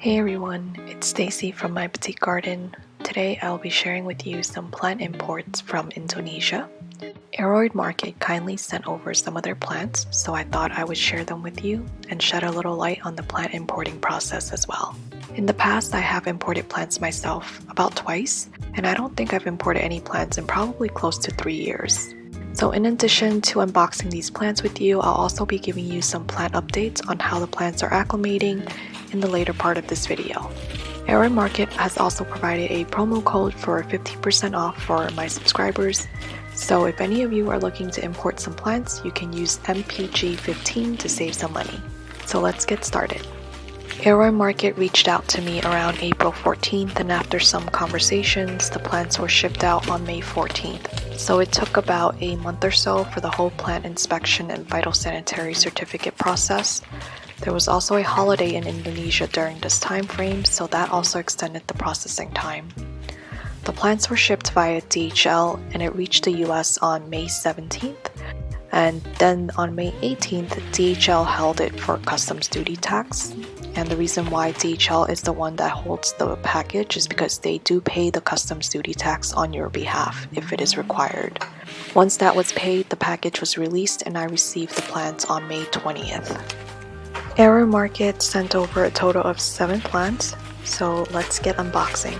Hey everyone, it's Stacy from my boutique garden. Today I'll be sharing with you some plant imports from Indonesia. Aroid Market kindly sent over some of their plants, so I thought I would share them with you and shed a little light on the plant importing process as well. In the past, I have imported plants myself about twice, and I don't think I've imported any plants in probably close to 3 years. So in addition to unboxing these plants with you, I'll also be giving you some plant updates on how the plants are acclimating in the later part of this video. Aroid Market has also provided a promo code for 50% off for my subscribers, so if any of you are looking to import some plants, you can use MPG15 to save some money. So let's get started. Aroid Market reached out to me around April 14th, and after some conversations, the plants were shipped out on May 14th. So it took about a month or so for the whole plant inspection and phytosanitary certificate process. There was also a holiday in Indonesia during this time frame, so that also extended the processing time. The plants were shipped via DHL and it reached the US on May 17th, and then on May 18th, DHL held it for customs duty tax. And the reason why DHL is the one that holds the package is because they do pay the customs duty tax on your behalf if it is required. Once that was paid, the package was released and I received the plants on May 20th. Aroid Market sent over a total of 7 plants, so let's get unboxing.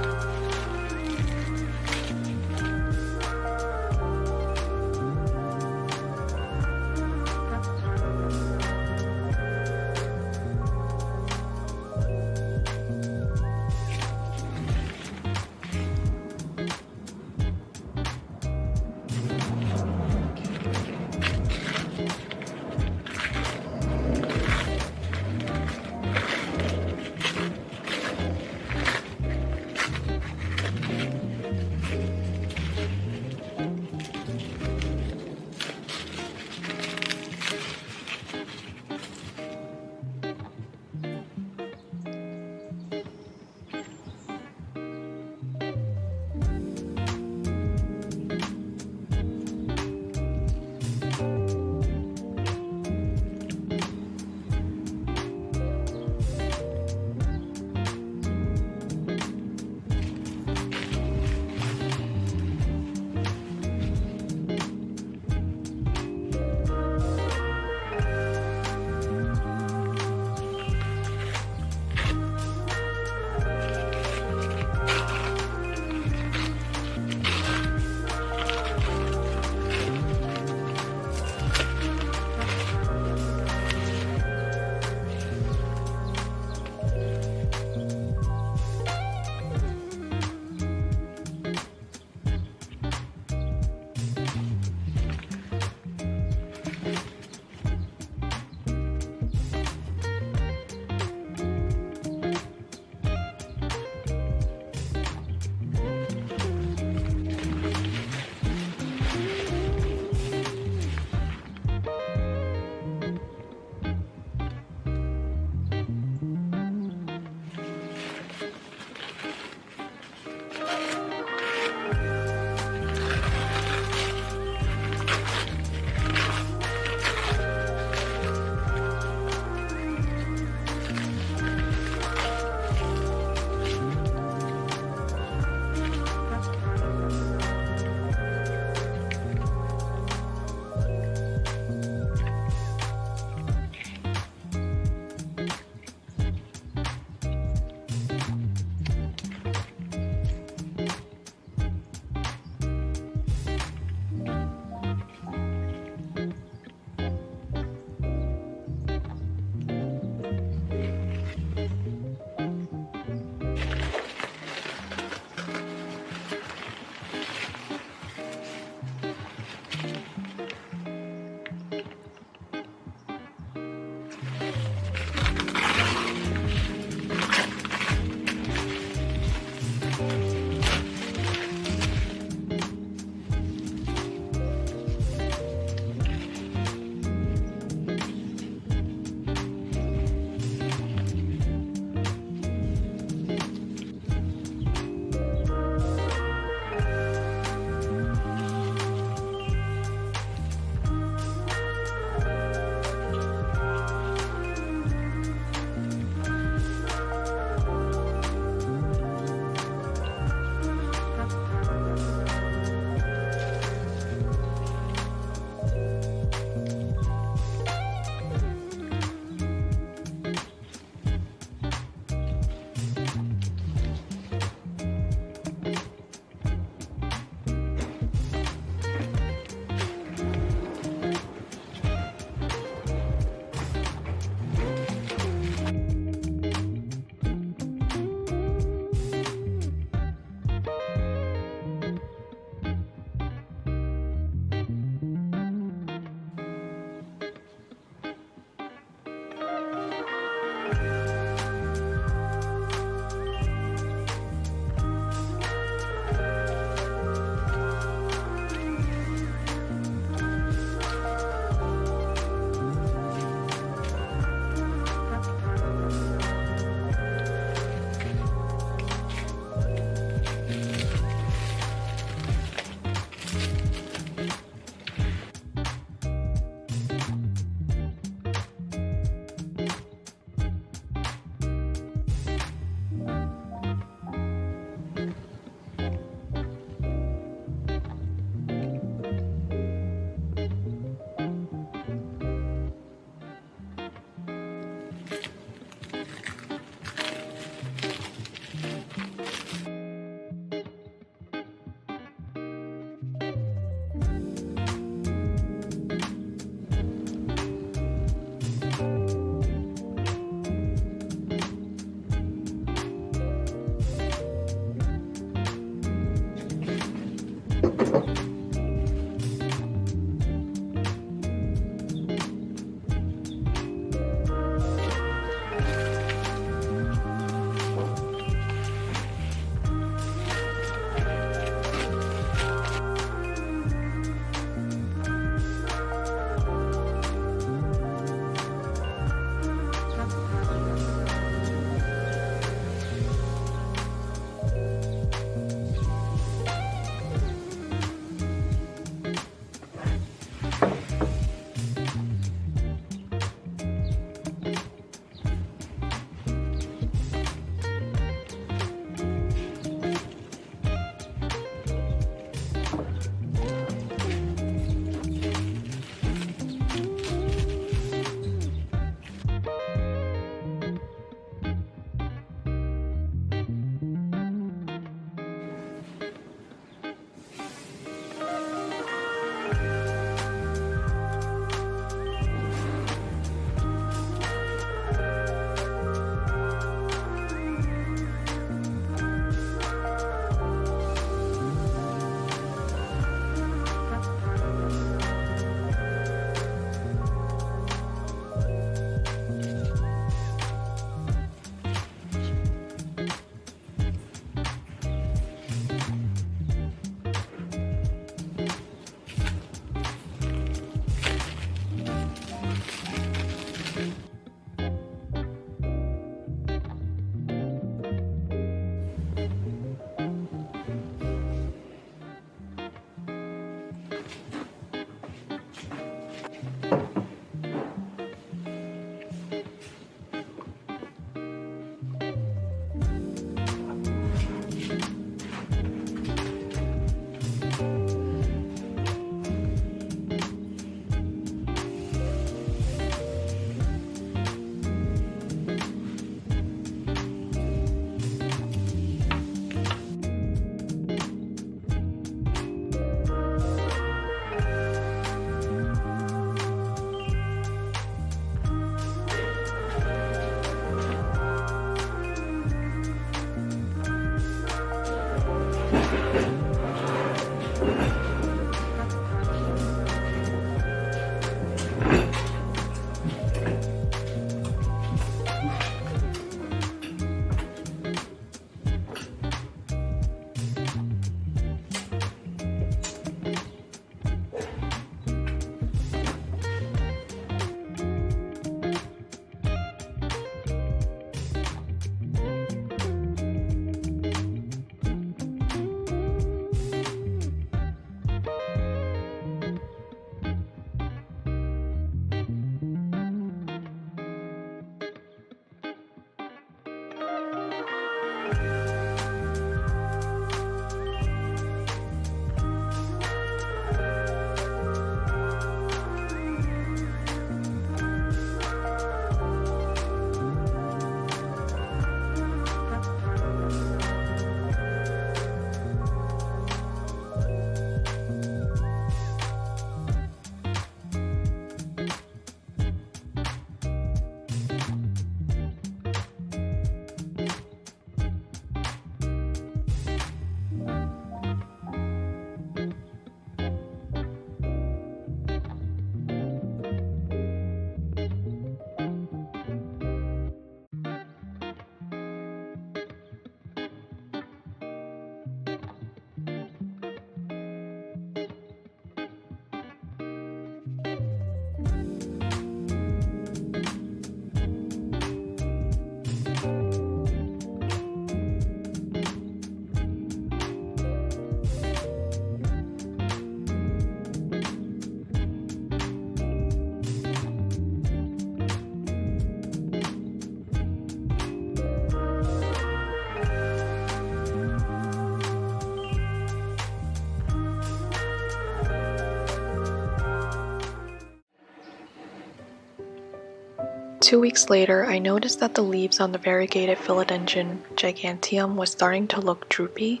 2 weeks later, I noticed that the leaves on the variegated philodendron giganteum was starting to look droopy,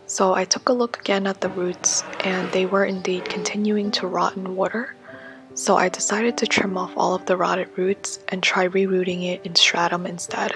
so I took a look again at the roots, and they were indeed continuing to rot in water, so I decided to trim off all of the rotted roots and try rerooting it in stratum instead.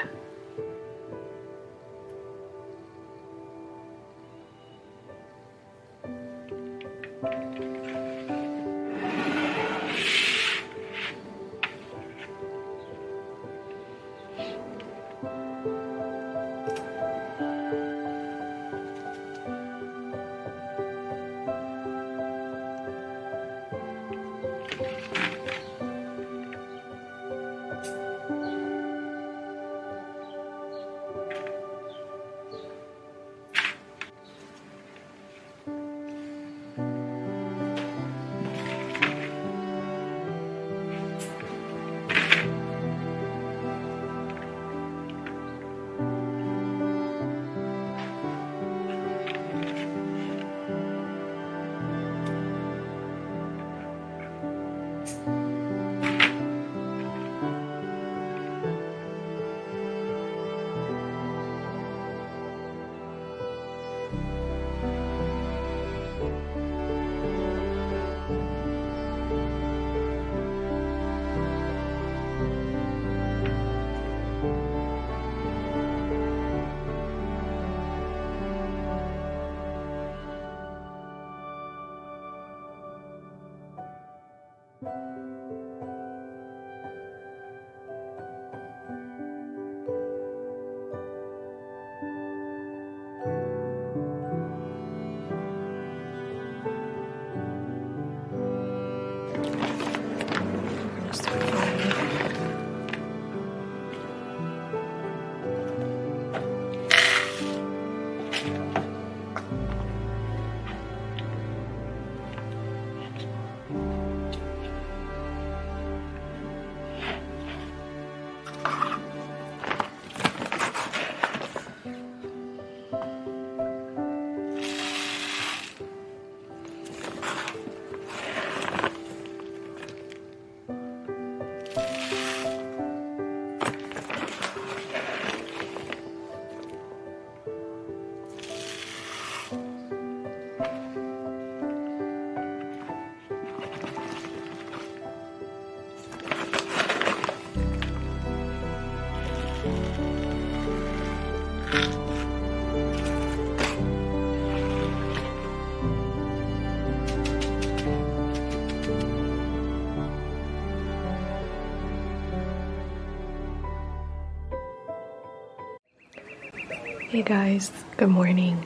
Hey guys, good morning.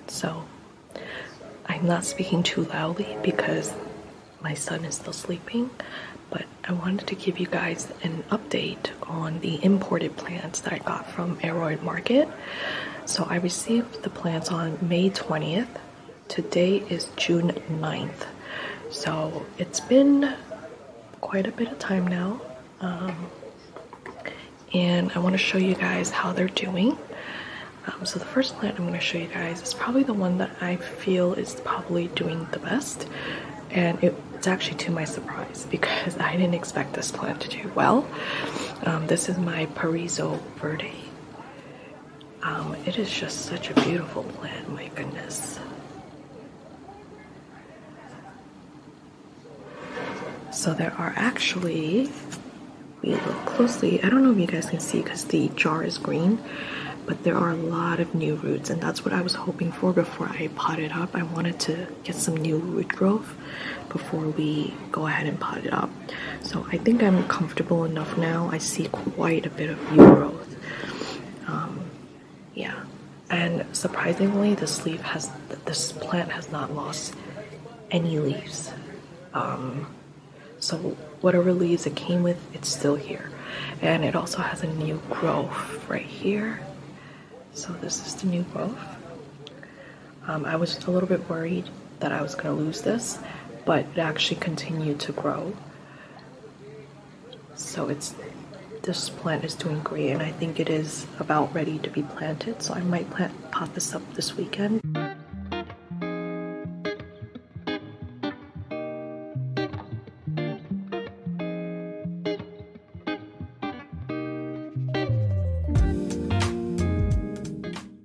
So I'm not speaking too loudly because my son is still sleeping, but I wanted to give you guys an update on the imported plants that I got from Aroid Market. So I received the plants on May 20th. Today is June 9th. So it's been quite a bit of time now. And I want to show you guys how they're doing. So the first plant I'm going to show you guys is probably the one that I feel is probably doing the best, and it's actually to my surprise because I didn't expect this plant to do well. This is my Pariso Verde. It is just such a beautiful plant, my goodness. So there are actually, we look closely, I don't know if you guys can see because the jar is green, but there are a lot of new roots, and that's what I was hoping for before I potted up. I wanted to get some new root growth before we go ahead and pot it up. So I think I'm comfortable enough now. I see quite a bit of new growth. Yeah, and surprisingly, this plant has not lost any leaves. So whatever leaves it came with, it's still here, and it also has a new growth right here. So this is the new growth. I was a little bit worried that I was going to lose this, but it actually continued to grow. So this plant is doing great, and I think it is about ready to be planted. So I might pot this up this weekend.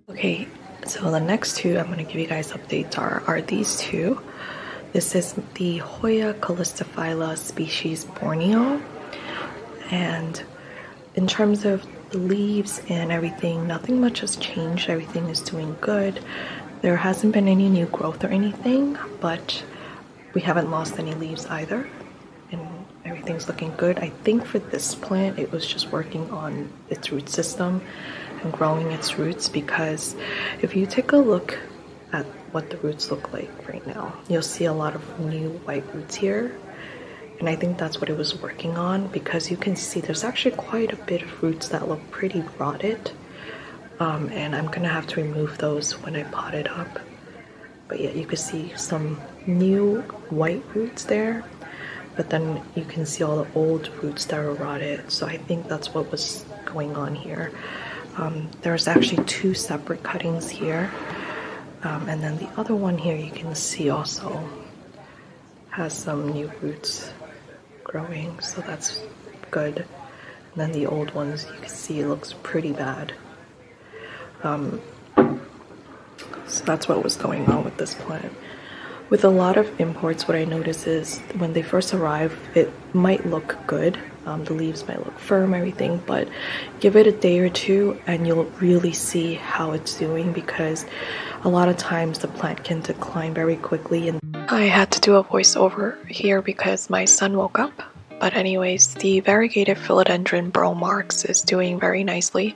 Okay, so the next two I'm going to give you guys updates are these two. This is the Hoya calistophylla species Borneo, and in terms of the leaves and everything, nothing much has changed. Everything is doing good. There hasn't been any new growth or anything, but we haven't lost any leaves either, and everything's looking good. I think for this plant, it was just working on its root system and growing its roots, because if you take a look at what the roots look like right now, you'll see a lot of new white roots here. And I think that's what it was working on, because you can see there's actually quite a bit of roots that look pretty rotted. And I'm gonna have to remove those when I pot it up. But yeah, you can see some new white roots there, but then you can see all the old roots that are rotted. So I think that's what was going on here. There's actually two separate cuttings here. And then the other one here you can see also has some new roots growing, so that's good. And then the old ones, you can see it looks pretty bad. So that's what was going on with this plant. With a lot of imports, what I notice is when they first arrive, it might look good. The leaves might look firm, everything, but give it a day or two and you'll really see how it's doing, because a lot of times the plant can decline very quickly. And I had to do a voiceover here because my son woke up. But anyways, the variegated philodendron burl marks is doing very nicely.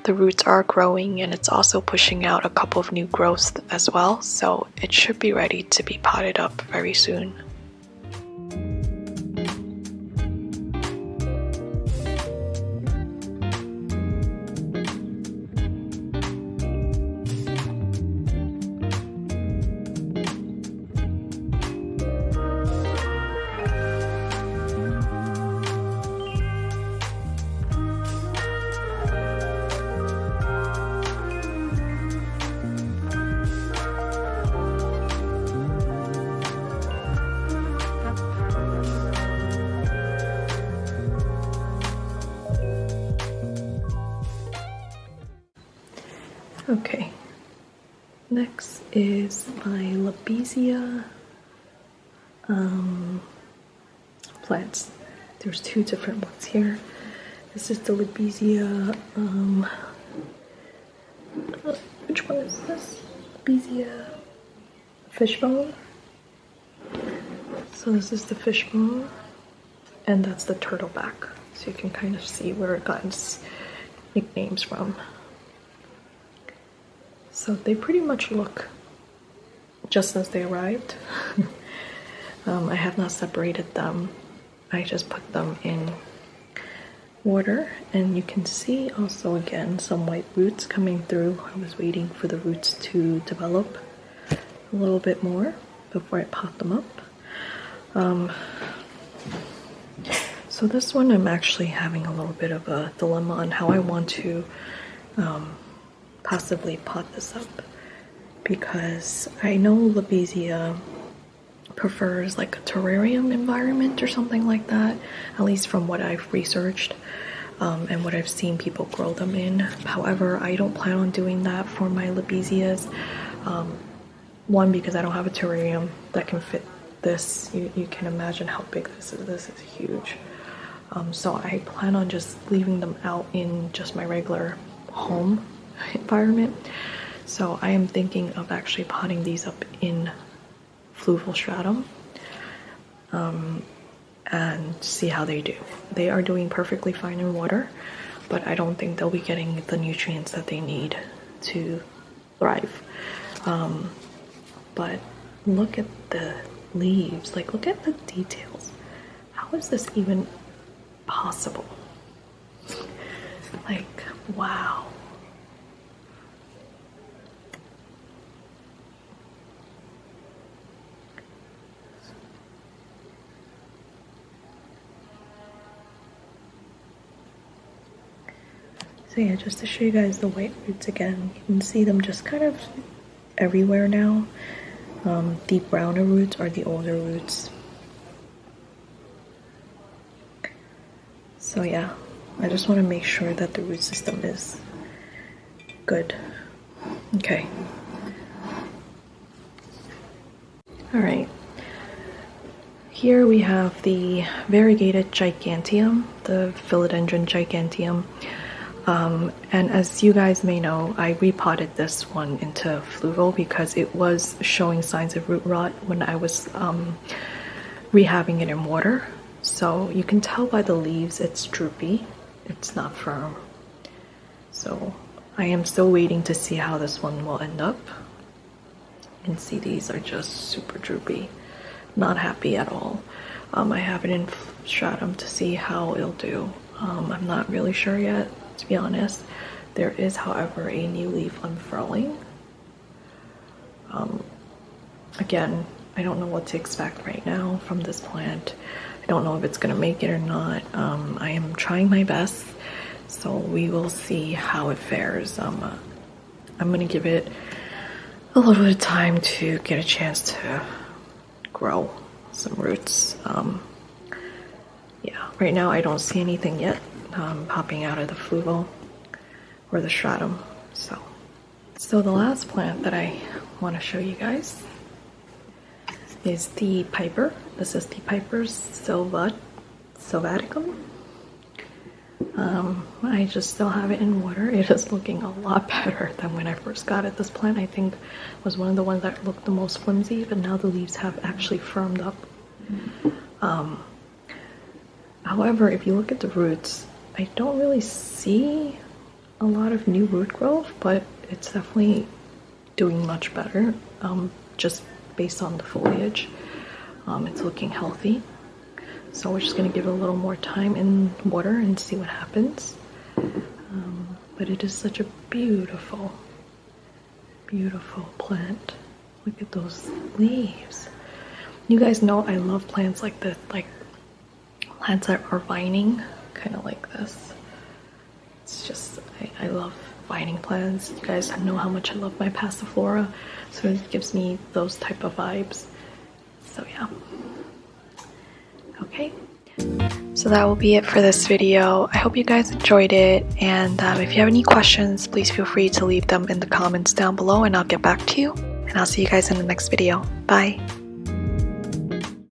The roots are growing and it's also pushing out a couple of new growths as well, so it should be ready to be potted up very soon. Okay, next is my Lobesia plants. There's two different ones here. This is the Lobesia, which one is this? Lobesia fishbone. So this is the fishbone, and that's the turtleback. So you can kind of see where it got its nicknames from. So they pretty much look just as they arrived. I have not separated them. I just put them in water, and you can see also again some white roots coming through. I was waiting for the roots to develop a little bit more before I pot them up. So this one I'm actually having a little bit of a dilemma on how I want to possibly pot this up, because I know Lobesia prefers like a terrarium environment or something like that, at least from what I've researched and what I've seen people grow them in. However, I don't plan on doing that for my Lobesias. One, because I don't have a terrarium that can fit this. You can imagine how big this is. This is huge. So I plan on just leaving them out in just my regular home environment. So I am thinking of actually potting these up in fluval stratum and see how they do. They are doing perfectly fine in water, but I don't think they'll be getting the nutrients that they need to thrive. But look at the leaves, like look at the details. How is this even possible? Like, wow. So yeah, just to show you guys the white roots again, you can see them just kind of everywhere now. The browner roots are the older roots. So yeah, I just want to make sure that the root system is good. Okay. Alright. Here we have the variegated giganteum, the philodendron giganteum. And as you guys may know, I repotted this one into fluval because it was showing signs of root rot when I was rehabbing it in water. So you can tell by the leaves it's droopy, it's not firm. So I am still waiting to see how this one will end up. You can see these are just super droopy, not happy at all. I have it in stratum to see how it'll do. I'm not really sure yet, to be honest. There is, however, a new leaf unfurling. Again, I don't know what to expect right now from this plant. I don't know if it's gonna make it or not. I am trying my best, so we will see how it fares. I'm gonna give it a little bit of time to get a chance to grow some roots. Yeah, right now I don't see anything yet popping out of the fluval or the stratum. So the last plant that I want to show you guys is the Piper. This is the Piper sylvaticum. I just still have it in water. It is looking a lot better than when I first got it. This plant, I think, was one of the ones that looked the most flimsy, but now the leaves have actually firmed up. However, if you look at the roots, I don't really see a lot of new root growth, but it's definitely doing much better, just based on the foliage. It's looking healthy. So we're just going to give it a little more time in water and see what happens. But it is such a beautiful, beautiful plant. Look at those leaves. You guys know I love plants like this, like plants that are vining, kind of like this. It's just, I love vining plants. You guys know how much I love my passiflora, so it gives me those type of vibes. So yeah. Okay. So that will be it for this video. I hope you guys enjoyed it, and if you have any questions, please feel free to leave them in the comments down below and I'll get back to you. And I'll see you guys in the next video. Bye!